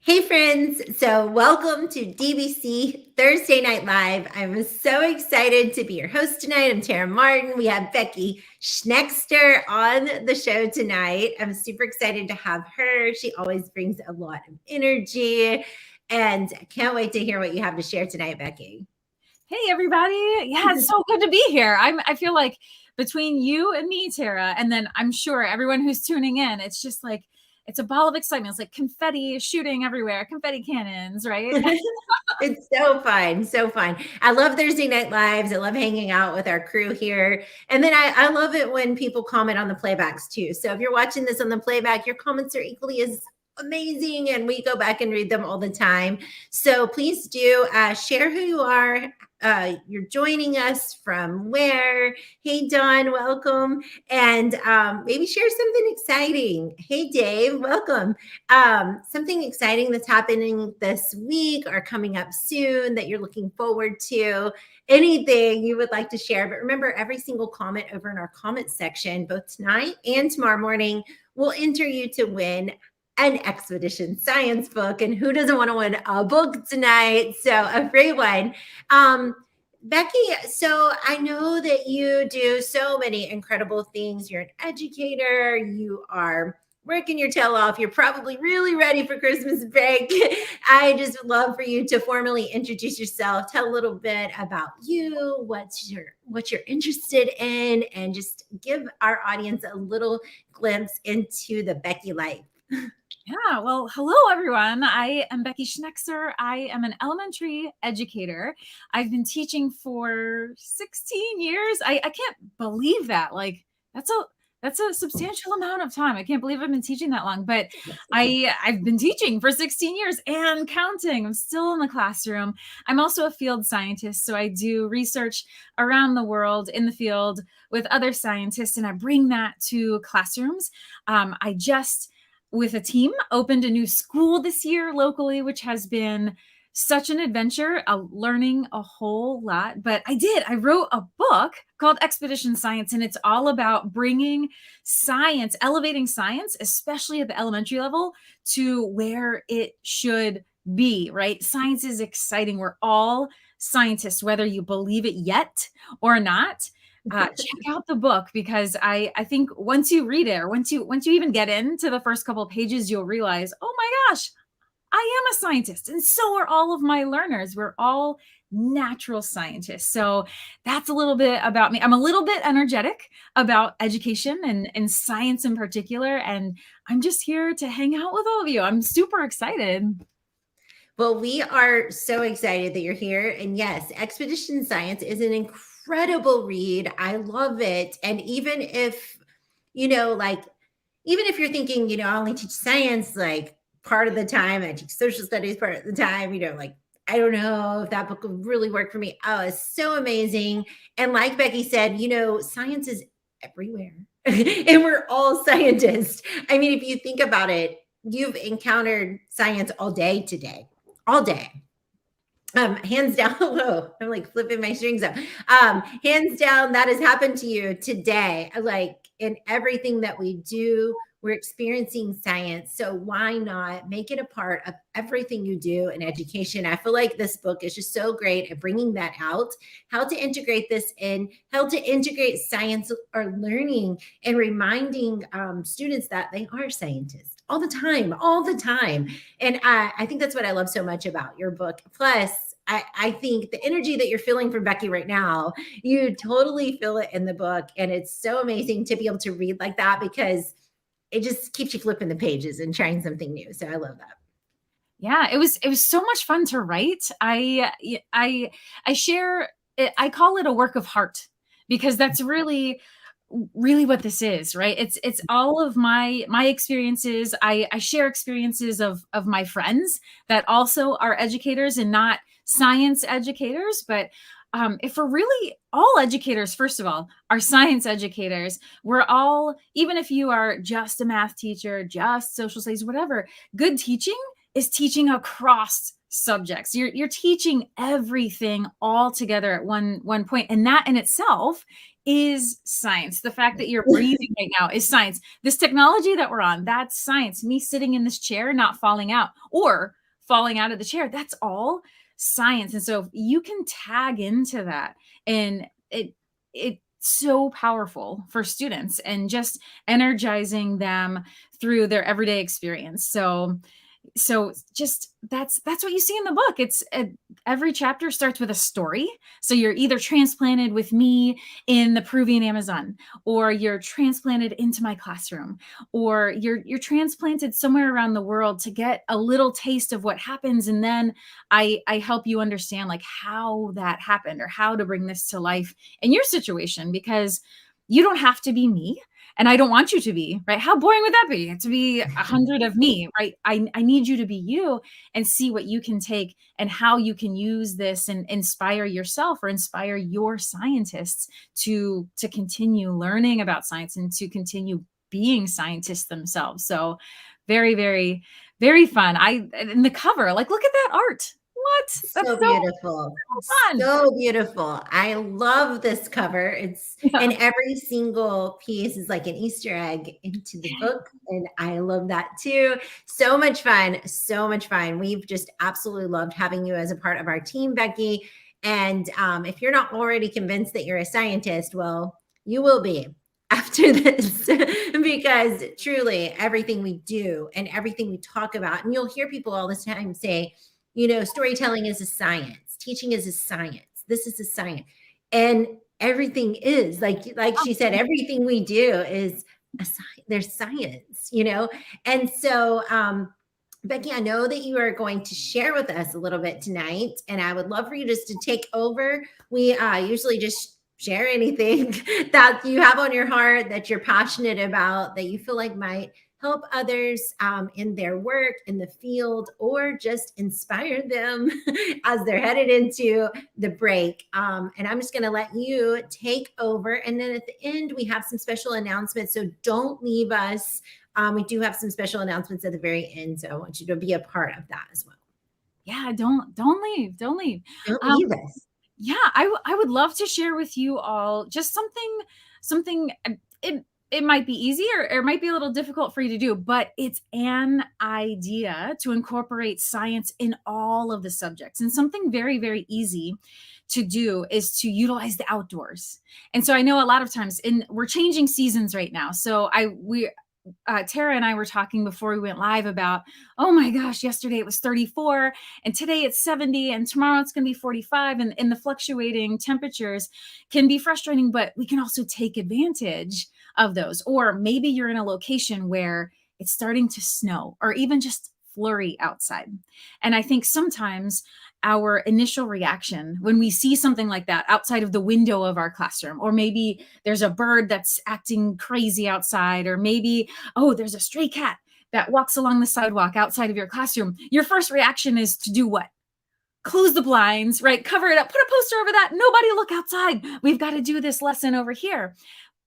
Hey friends, so welcome to DBC Thursday Night Live. I'm so excited to be your host tonight. I'm Tara Martin. We have Becky Schnekser on the show tonight. I'm super excited to have her. She always brings a lot of energy, and I can't wait to hear what you have to share tonight, Becky. Hey everybody. Yeah, it's so good to be here. I feel like between you and me, Tara, and then I'm sure everyone who's tuning in, it's just like it's a ball of excitement. It's like confetti shooting everywhere, confetti cannons, right? It's so fun. So fun. I love Thursday Night Lives. I love hanging out with our crew here. And then I love it when people comment on the playbacks too. So if you're watching this on the playback, your comments are equally as amazing. And we go back and read them all the time. So please do share who you are. You're joining us from where. Hey, Dawn, welcome. And maybe share something exciting. Hey, Dave, welcome. Something exciting that's happening this week or coming up soon that you're looking forward to, anything you would like to share. But remember, every single comment over in our comment section, both tonight and tomorrow morning, will enter you to win an Expedition Science book. And who doesn't want to win a book tonight? So a free one. Becky, so I know that you do so many incredible things. You're an educator, you are working your tail off. You're probably really ready for Christmas break. I just would love for you to formally introduce yourself, tell a little bit about you, what you're interested in, and just give our audience a little glimpse into the Becky life. Yeah, well, hello everyone. I am Becky Schnekser. I am an elementary educator. I've been teaching for 16 years. I can't believe that. Like that's a substantial amount of time. I can't believe I've been teaching that long, but I've been teaching for 16 years and counting. I'm still in the classroom. I'm also a field scientist, so I do research around the world in the field with other scientists, and I bring that to classrooms. I just with a team opened a new school this year locally, which has been such an adventure, learning a whole lot. But I wrote a book called Expedition Science, and it's all about bringing science, elevating science, especially at the elementary level, to where it should be, right? Science is exciting. We're all scientists, whether you believe it yet or not. Check out the book, because I think once you read it, or once you even get into the first couple of pages, you'll realize, oh my gosh, I am a scientist, and so are all of my learners. We're all natural scientists. So that's a little bit about me. I'm a little bit energetic about education and science in particular, and I'm just here to hang out with all of you. I'm super excited. Well, we are so excited that you're here. And yes, Expedition Science is an incredible read. I love it. And even if, even if you're thinking, I only teach science like part of the time, I teach social studies part of the time, I don't know if that book would really work for me. Oh, it's so amazing. And like Becky said, science is everywhere and we're all scientists. I mean, if you think about it, you've encountered science all day today. All day. Hands down. Whoa, I'm like flipping my strings up. Hands down, that has happened to you today. Like in everything that we do, we're experiencing science. So why not make it a part of everything you do in education? I feel like this book is just so great at bringing that out, how to integrate this in, how to integrate science or learning, and reminding students that they are scientists all the time. And I think that's what I love so much about your book. Plus, I think the energy that you're feeling from Becky right now, you totally feel it in the book. And it's so amazing to be able to read like that, because it just keeps you flipping the pages and trying something new. So I love that. Yeah, it was so much fun to write. I share it, I call it a work of heart, because that's really what this is, right? It's all of my experiences. I share experiences of my friends that also are educators and not science educators, but if we're really all educators, first of all, are science educators. We're all, even if you are just a math teacher, just social studies, whatever, good teaching is teaching across subjects. You're teaching everything all together at one point, and that in itself is science. The fact that you're breathing right now is science. This technology that we're on, that's science. Me sitting in this chair, not falling out, or falling out of the chair. That's all science. And so if you can tag into that, and it's so powerful for students and just energizing them through their everyday experience. So just that's what you see in the book. It's every chapter starts with a story. So you're either transplanted with me in the Peruvian Amazon, or you're transplanted into my classroom, or you're transplanted somewhere around the world to get a little taste of what happens. And then I help you understand like how that happened, or how to bring this to life in your situation, because you don't have to be me. And I don't want you to be, right? How boring would that be, to be 100 of me, right? I need you to be you, and see what you can take and how you can use this and inspire yourself, or inspire your scientists to continue learning about science and to continue being scientists themselves. So very, very, very fun. And the cover, like, look at that art. What? That's So beautiful. fun. So beautiful. I love this cover. And every single piece is like an Easter egg into the book. And I love that too. So much fun. So much fun. We've just absolutely loved having you as a part of our team, Becky. And if you're not already convinced that you're a scientist, well, you will be after this, because truly everything we do and everything we talk about, and you'll hear people all the time say, storytelling is a science, teaching is a science, this is a science. And everything is like she said, everything we do is a science. There's science, And so, Becky, I know that you are going to share with us a little bit tonight, and I would love for you just to take over. We usually just share anything that you have on your heart, that you're passionate about, that you feel like might help others in their work, in the field, or just inspire them as they're headed into the break. And I'm just going to let you take over. And then at the end, we have some special announcements. So don't leave us. We do have some special announcements at the very end. So I want you to be a part of that as well. Yeah, don't leave. Don't leave. Don't leave us. Yeah, I would love to share with you all just something. It might be easy, or it might be a little difficult for you to do, but it's an idea to incorporate science in all of the subjects. And something very, very easy to do is to utilize the outdoors. And so I know a lot of times we're changing seasons right now. So Tara and I were talking before we went live about, oh my gosh, yesterday it was 34 and today it's 70 and tomorrow it's going to be 45. And the fluctuating temperatures can be frustrating, but we can also take advantage of those. Or maybe you're in a location where it's starting to snow, or even just flurry outside. And I think sometimes our initial reaction when we see something like that outside of the window of our classroom, or maybe there's a bird that's acting crazy outside, or maybe, oh, there's a stray cat that walks along the sidewalk outside of your classroom, your first reaction is to do what? Close the blinds, right? Cover it up, put a poster over that. Nobody look outside. We've got to do this lesson over here.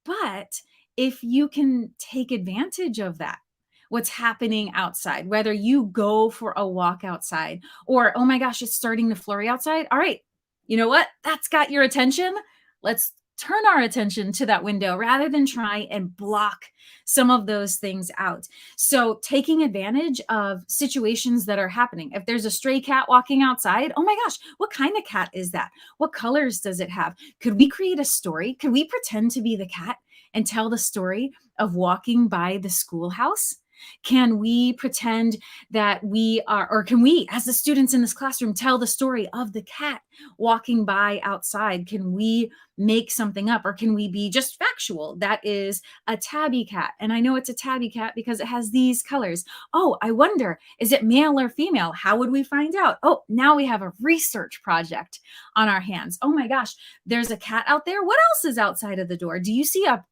But if you can take advantage of that, what's happening outside, whether you go for a walk outside, or, oh my gosh, it's starting to flurry outside. All right, you know what? That's got your attention. Let's turn our attention to that window rather than try and block some of those things out. So taking advantage of situations that are happening. If there's a stray cat walking outside, oh my gosh, what kind of cat is that? What colors does it have? Could we create a story? Could we pretend to be the cat and tell the story of walking by the schoolhouse? Can we pretend that we are, or can we, as the students in this classroom, tell the story of the cat walking by outside? Can we make something up, or can we be just factual? That is a tabby cat. And I know it's a tabby cat because it has these colors. Oh, I wonder, is it male or female? How would we find out? Oh, now we have a research project on our hands. Oh my gosh, there's a cat out there. What else is outside of the door? Do you see a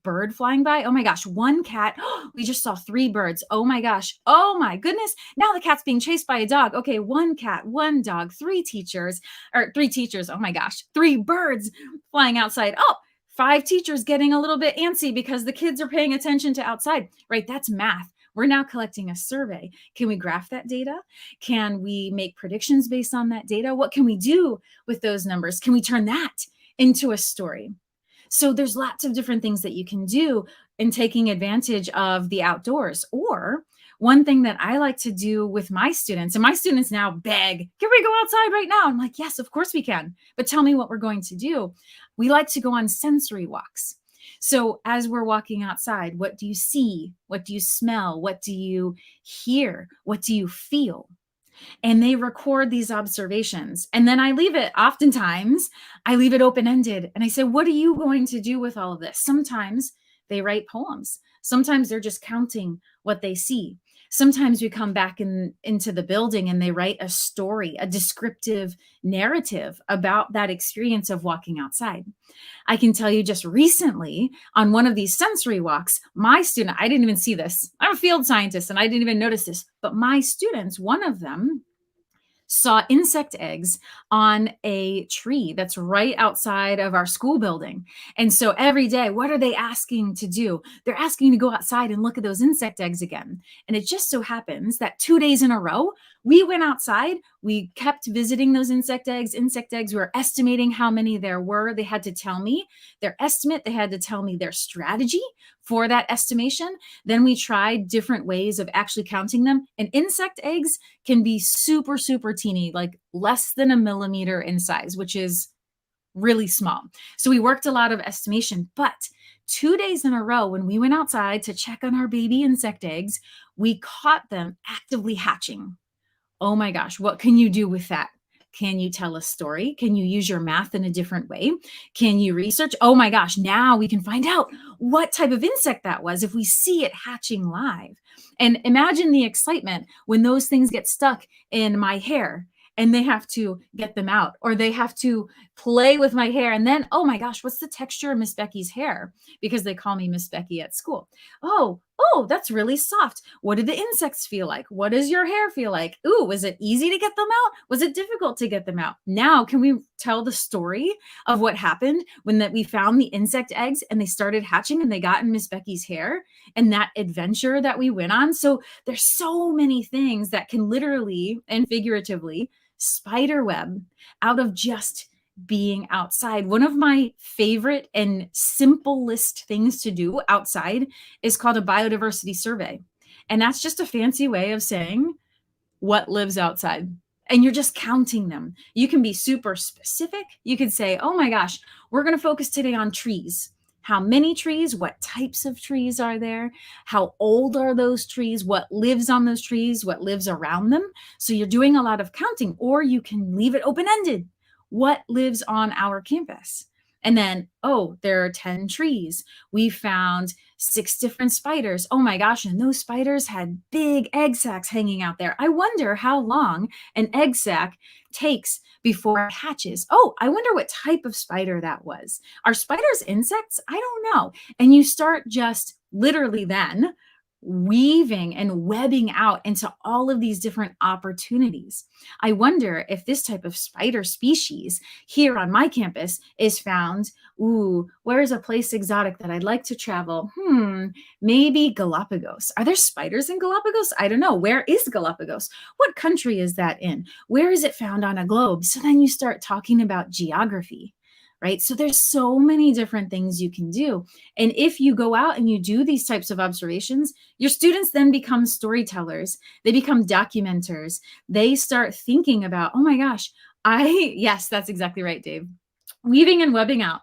bird flying by? Oh my gosh, one cat. We just saw 3 birds. Oh my gosh. Oh my goodness. Now the cat's being chased by a dog. Okay, 1 cat, 1 dog, 3 teachers, or 3 teachers. Oh my gosh, 3 birds flying outside. Oh, 5 teachers getting a little bit antsy because the kids are paying attention to outside, right? That's math. We're now collecting a survey. Can we graph that data? Can we make predictions based on that data? What can we do with those numbers? Can we turn that into a story? So there's lots of different things that you can do in taking advantage of the outdoors. Or one thing that I like to do with my students, and my students now beg, can we go outside right now? I'm like, yes, of course we can. But tell me what we're going to do. We like to go on sensory walks. So as we're walking outside, what do you see? What do you smell? What do you hear? What do you feel? And they record these observations. And then oftentimes I leave it open-ended. And I say, what are you going to do with all of this? Sometimes they write poems. Sometimes they're just counting what they see. Sometimes we come back into the building and they write a story, a descriptive narrative about that experience of walking outside. I can tell you just recently on one of these sensory walks, my student, I didn't even see this. I'm a field scientist and I didn't even notice this, but my students, one of them saw insect eggs on a tree that's right outside of our school building. And so every day, what are they asking to do? They're asking to go outside and look at those insect eggs again. And it just so happens that 2 days in a row, we went outside, we kept visiting those insect eggs. We were estimating how many there were. They had to tell me their estimate. They had to tell me their strategy for that estimation. Then we tried different ways of actually counting them. And insect eggs can be super, super teeny, like less than a millimeter in size, which is really small. So we worked a lot of estimation, but 2 days in a row, when we went outside to check on our baby insect eggs, we caught them actively hatching. Oh my gosh, what can you do with that? Can you tell a story? Can you use your math in a different way? Can you research? Oh my gosh, now we can find out what type of insect that was if we see it hatching live. And imagine the excitement when those things get stuck in my hair and they have to get them out, or they have to play with my hair. And then, oh my gosh, what's the texture of Miss Becky's hair? Because they call me Miss Becky at school. Oh, that's really soft. What did the insects feel like? What does your hair feel like? Ooh, was it easy to get them out? Was it difficult to get them out? Now, can we tell the story of what happened when we found the insect eggs and they started hatching and they got in Miss Becky's hair and that adventure that we went on? So there's so many things that can literally and figuratively spider web out of just being outside. One of my favorite and simplest things to do outside is called a biodiversity survey. And that's just a fancy way of saying what lives outside. And you're just counting them. You can be super specific. You could say, oh my gosh, we're going to focus today on trees. How many trees? What types of trees are there? How old are those trees? What lives on those trees? What lives around them? So you're doing a lot of counting, or you can leave it open-ended. What lives on our campus? And then, oh, there are 10 trees. We found 6 different spiders. Oh my gosh, and those spiders had big egg sacs hanging out there. I wonder how long an egg sac takes before it hatches. Oh, I wonder what type of spider that was. Are spiders insects? I don't know. And you start just literally then weaving and webbing out into all of these different opportunities. I wonder if this type of spider species here on my campus is found. Ooh, where is a place exotic that I'd like to travel? Maybe Galapagos. Are there spiders in Galapagos? I don't know. Where is Galapagos? What country is that in? Where is it found on a globe? So then you start talking about geography. Right? So there's so many different things you can do. And if you go out and you do these types of observations, your students then become storytellers. They become documenters. They start thinking about, oh my gosh, yes, that's exactly right, Dave. Weaving and webbing out.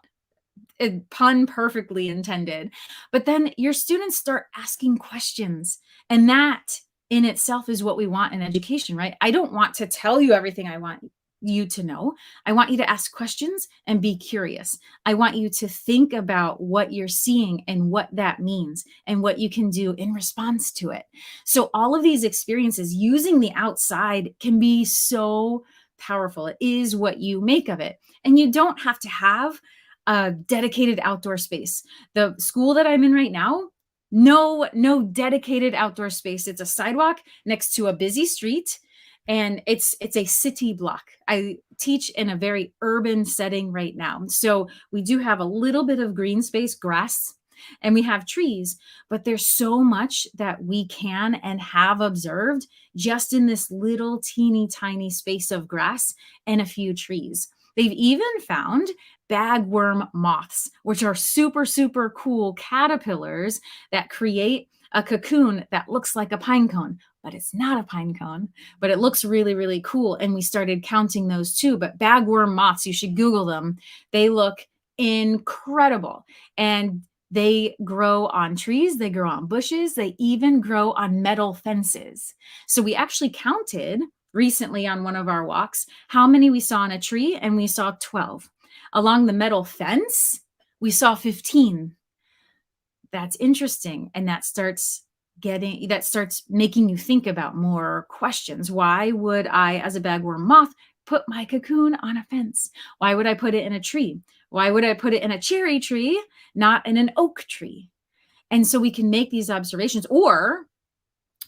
A pun perfectly intended. But then your students start asking questions. And that in itself is what we want in education, right? I don't want to tell you everything I want you to know. I want you to ask questions and be curious. I want you to think about what you're seeing and what that means and what you can do in response to it. So all of these experiences using the outside can be so powerful. It is what you make of it. And you don't have to have a dedicated outdoor space. The school that I'm in right now, no dedicated outdoor space. It's a sidewalk next to a busy street. And it's a city block. I teach in a very urban setting right now. So we do have a little bit of green space, grass, and we have trees, but there's so much that we can and have observed just in this little teeny tiny space of grass and a few trees. They've even found bagworm moths, which are super, super cool caterpillars that create a cocoon that looks like a pine cone, but it's not a pine cone, but it looks really, really cool. And we started counting those too. But bagworm moths, you should Google them. They look incredible. And they grow on trees, they grow on bushes, they even grow on metal fences. So we actually counted recently on one of our walks how many we saw on a tree, and we saw 12. Along the metal fence, we saw 15. That's interesting. And that starts making you think about more questions. Why would I, as a bagworm moth, put my cocoon on a fence? Why would I put it in a tree? Why would I put it in a cherry tree, not in an oak tree? And so we can make these observations. Or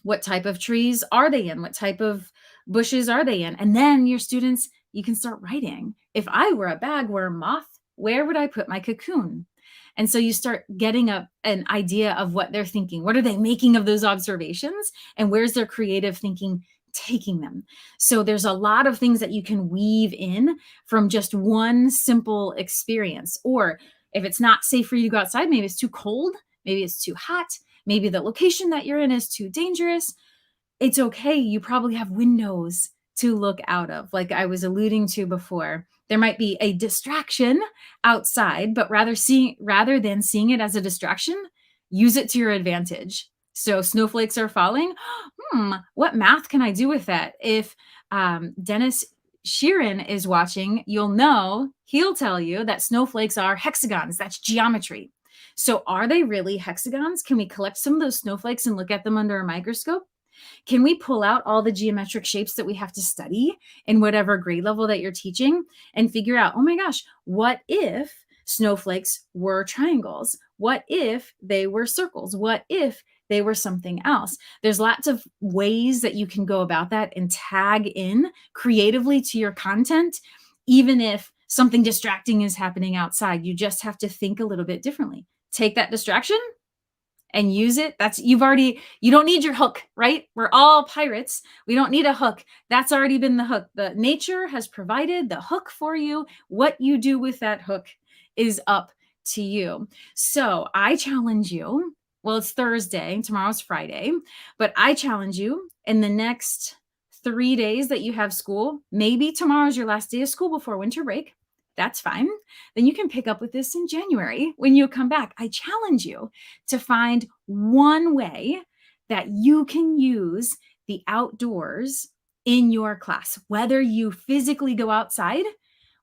what type of trees are they in? What type of bushes are they in? And then your students, you can start writing. If I were a bagworm moth, where would I put my cocoon? And so you start getting an idea of what they're thinking. What are they making of those observations? And where's their creative thinking taking them? So there's a lot of things that you can weave in from just one simple experience. Or if it's not safe for you to go outside, maybe it's too cold, maybe it's too hot, maybe the location that you're in is too dangerous. It's okay. You probably have windows to look out of, like I was alluding to before. There might be a distraction outside, but rather than seeing it as a distraction, use it to your advantage. So snowflakes are falling. What math can I do with that? If Dennis Sheeran is watching, he'll tell you that snowflakes are hexagons. That's geometry. So are they really hexagons? Can we collect some of those snowflakes and look at them under a microscope? Can we pull out all the geometric shapes that we have to study in whatever grade level that you're teaching and figure out, oh my gosh, what if snowflakes were triangles? What if they were circles? What if they were something else? There's lots of ways that you can go about that and tag in creatively to your content, even if something distracting is happening outside. You just have to think a little bit differently. Take that distraction and use it. You don't need your hook, right? We're all pirates. We don't need a hook. That's already been the hook. The nature has provided the hook for you. What you do with that hook is up to you. So I challenge you. Well, it's Thursday, tomorrow's Friday, but I challenge you in the next 3 days that you have school. Maybe tomorrow's your last day of school before winter break. That's fine. Then you can pick up with this in January when you come back. I challenge you to find one way that you can use the outdoors in your class, whether you physically go outside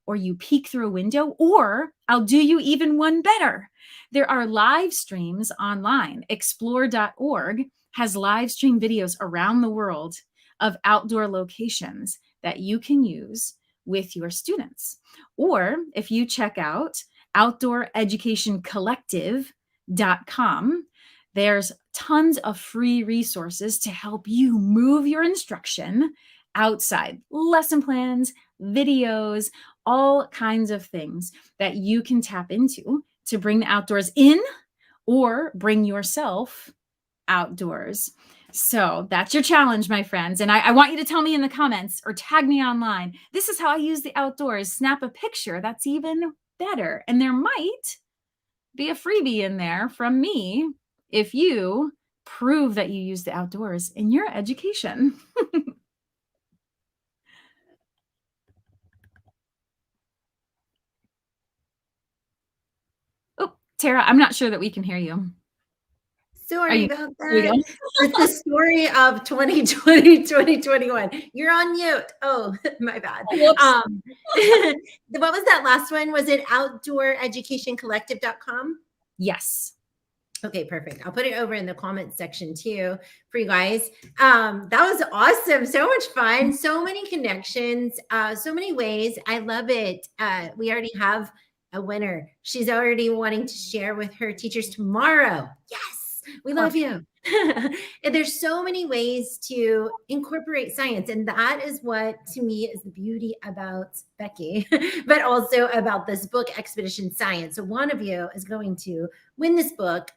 or you peek through a window, or I'll do you even one better. There are live streams online. Explore.org has live stream videos around the world of outdoor locations that you can use with your students. Or if you check out outdooreducationcollective.com, there's tons of free resources to help you move your instruction outside. Lesson plans, videos, all kinds of things that you can tap into to bring the outdoors in or bring yourself outdoors. So that's your challenge, my friends. And I want you to tell me in the comments or tag me online. This is how I use the outdoors. Snap a picture. That's even better. And there might be a freebie in there from me if you prove that you use the outdoors in your education. Oh, Tara, I'm not sure that we can hear you. Sorry about that. It's the story of 2020, 2021. You're on mute. Oh, my bad. What was that last one? Was it outdooreducationcollective.com? Yes. Okay, perfect. I'll put it over in the comments section too for you guys. That was awesome. So much fun. So many connections, so many ways. I love it. We already have a winner. She's already wanting to share with her teachers tomorrow. Yes. We love you. And there's so many ways to incorporate science. And that is what, to me, is the beauty about Becky, but also about this book, Expedition Science. So one of you is going to win this book.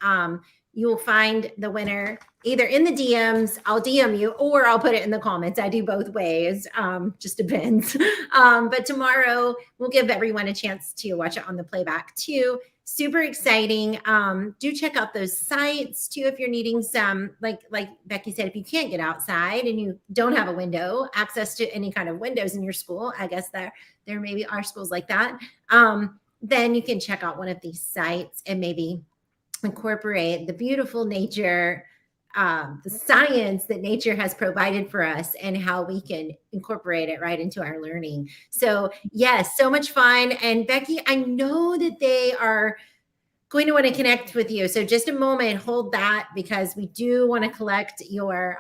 You'll find the winner either in the DMs, I'll DM you, or I'll put it in the comments. I do both ways, just depends. But tomorrow, we'll give everyone a chance to watch it on the playback too. super exciting. Do check out those sites too if you're needing some, like Becky said, if you can't get outside and you don't have a window, access to any kind of windows in your school, I guess there maybe are schools like that. Then you can check out one of these sites and maybe incorporate the beautiful nature, the science that nature has provided for us, and how we can incorporate it right into our learning. So yes, so much fun. And Becky, I know that they are going to want to connect with you. So just a moment, hold that, because we do want to collect your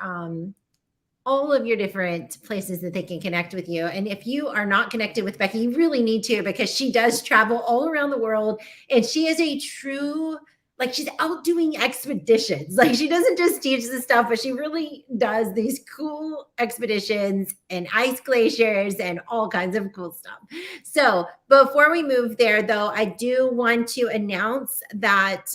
all of your different places that they can connect with you. And if you are not connected with Becky, you really need to, because she does travel all around the world, and she is a true, like, she's out doing expeditions. Like, she doesn't just teach this stuff, but she really does these cool expeditions and ice glaciers and all kinds of cool stuff. So before we move there, though, I do want to announce that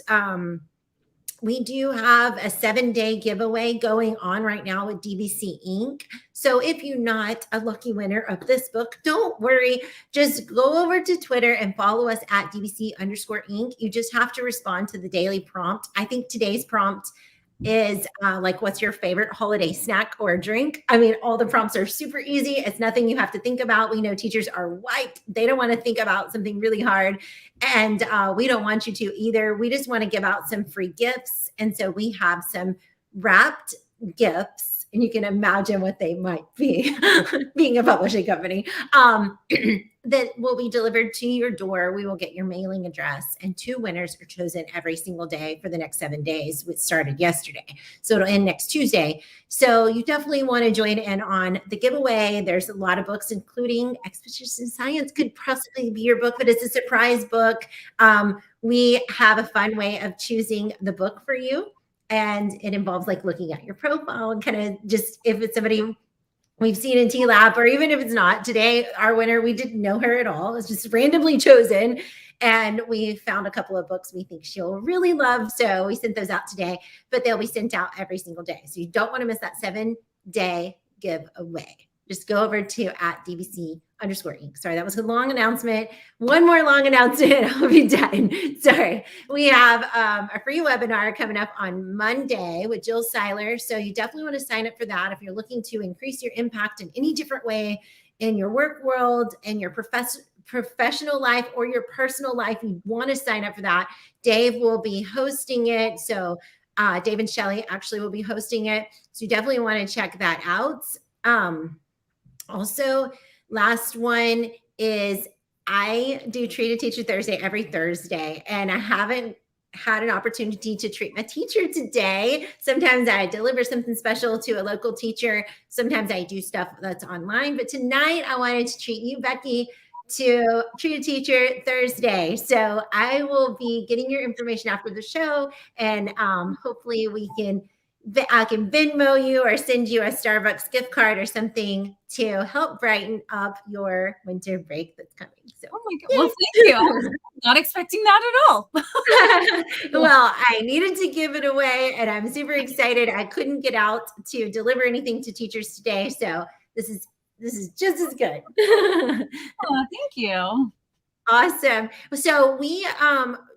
we do have a 7-day giveaway going on right now with DBC Inc. So if you're not a lucky winner of this book, don't worry. Just go over to Twitter and follow us at DBC_Inc. You just have to respond to the daily prompt. I think today's prompt is like, what's your favorite holiday snack or drink? I mean, all the prompts are super easy. It's nothing you have to think about. We know teachers are wiped. They don't want to think about something really hard. And we don't want you to either. We just want to give out some free gifts. And so we have some wrapped gifts, and you can imagine what they might be being a publishing company, that will be delivered to your door. We will get your mailing address, and 2 winners are chosen every single day for the next 7 days, which started yesterday. So it'll end next Tuesday. So you definitely want to join in on the giveaway. There's a lot of books, including Expeditions in Science could possibly be your book, but it's a surprise book. We have a fun way of choosing the book for you. And it involves like looking at your profile and kind of just, if it's somebody we've seen in TLAB, or even if it's not. Today, our winner, we didn't know her at all. It's just randomly chosen. And we found a couple of books we think she'll really love. So we sent those out today, but they'll be sent out every single day. So you don't want to miss that 7-day giveaway. Just go over to at DBC_Inc. Sorry, that was a long announcement. One more long announcement, I'll be done. Sorry. We have a free webinar coming up on Monday with Jill Seiler. So you definitely want to sign up for that if you're looking to increase your impact in any different way in your work world and your professional life or your personal life. You want to sign up for that. Dave will be hosting it. So Dave and Shelly actually will be hosting it. So you definitely want to check that out. Also, last one is I do Treat a Teacher Thursday every Thursday, and I haven't had an opportunity to treat my teacher today. Sometimes I deliver something special to a local teacher. Sometimes I do stuff that's online, but tonight I wanted to treat you, Becky, to Treat a Teacher Thursday. So I will be getting your information after the show, and hopefully I can Venmo you or send you a Starbucks gift card or something to help brighten up your winter break that's coming. So, oh my God. Well, thank you. I was not expecting that at all. Well, I needed to give it away, and I'm super excited. I couldn't get out to deliver anything to teachers today, so this is just as good. Oh, thank you. Awesome. So we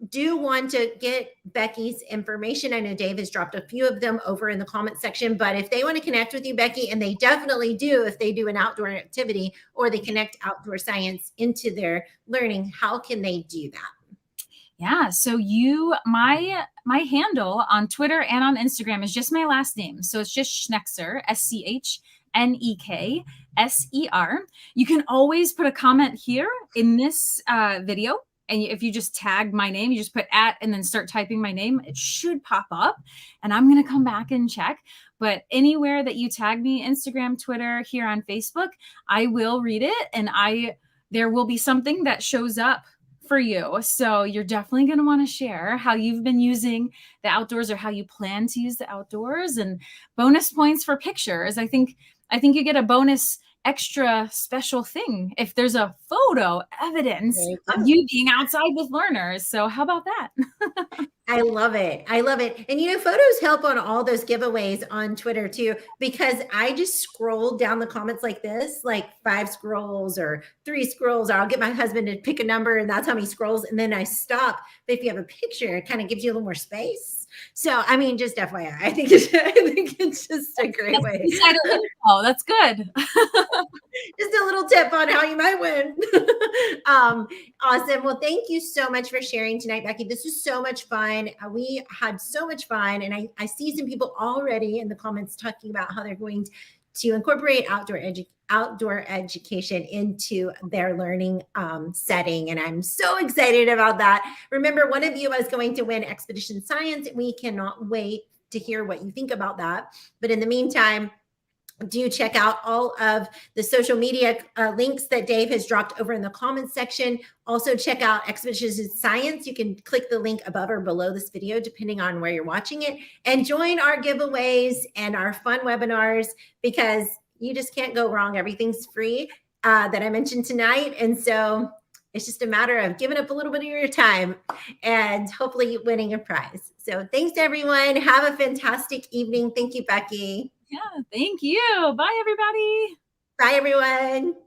do want to get Becky's information. I know Dave has dropped a few of them over in the comment section, but if they want to connect with you, Becky, and they definitely do if they do an outdoor activity or they connect outdoor science into their learning, how can they do that? Yeah, so my handle on Twitter and on Instagram is just my last name. So it's just Schnekser, SCHNEKSER. You can always put a comment here in this video. And if you just tag my name, you just put @ and then start typing my name, it should pop up. And I'm going to come back and check. But anywhere that you tag me, Instagram, Twitter, here on Facebook, I will read it. And there will be something that shows up for you. So you're definitely going to want to share how you've been using the outdoors or how you plan to use the outdoors, and bonus points for pictures. I think you get a bonus extra special thing if there's a photo evidence There you of go. you being outside with learners. So how about that? I love it. I love it. And photos help on all those giveaways on Twitter too, because I just scroll down the comments like this, like 5 scrolls or 3 scrolls, or I'll get my husband to pick a number and that's how many scrolls. And then I stop. But if you have a picture, it kind of gives you a little more space. So, I mean, just FYI, I think it's just a great way. Insider info. That's good. Just a little tip on how you might win. Awesome. Well, thank you so much for sharing tonight, Becky. This was so much fun. We had so much fun. And I see some people already in the comments talking about how they're going to incorporate outdoor education into their learning setting. And I'm so excited about that. Remember, one of you is going to win Expedition Science. We cannot wait to hear what you think about that. But in the meantime, do check out all of the social media links that Dave has dropped over in the comments section. Also check out Expedition Science. You can click the link above or below this video, depending on where you're watching it, and join our giveaways and our fun webinars, because you just can't go wrong. Everything's free that I mentioned tonight. And so it's just a matter of giving up a little bit of your time and hopefully winning a prize. So thanks, everyone. Have a fantastic evening. Thank you, Becky. Yeah, thank you. Bye, everybody. Bye, everyone.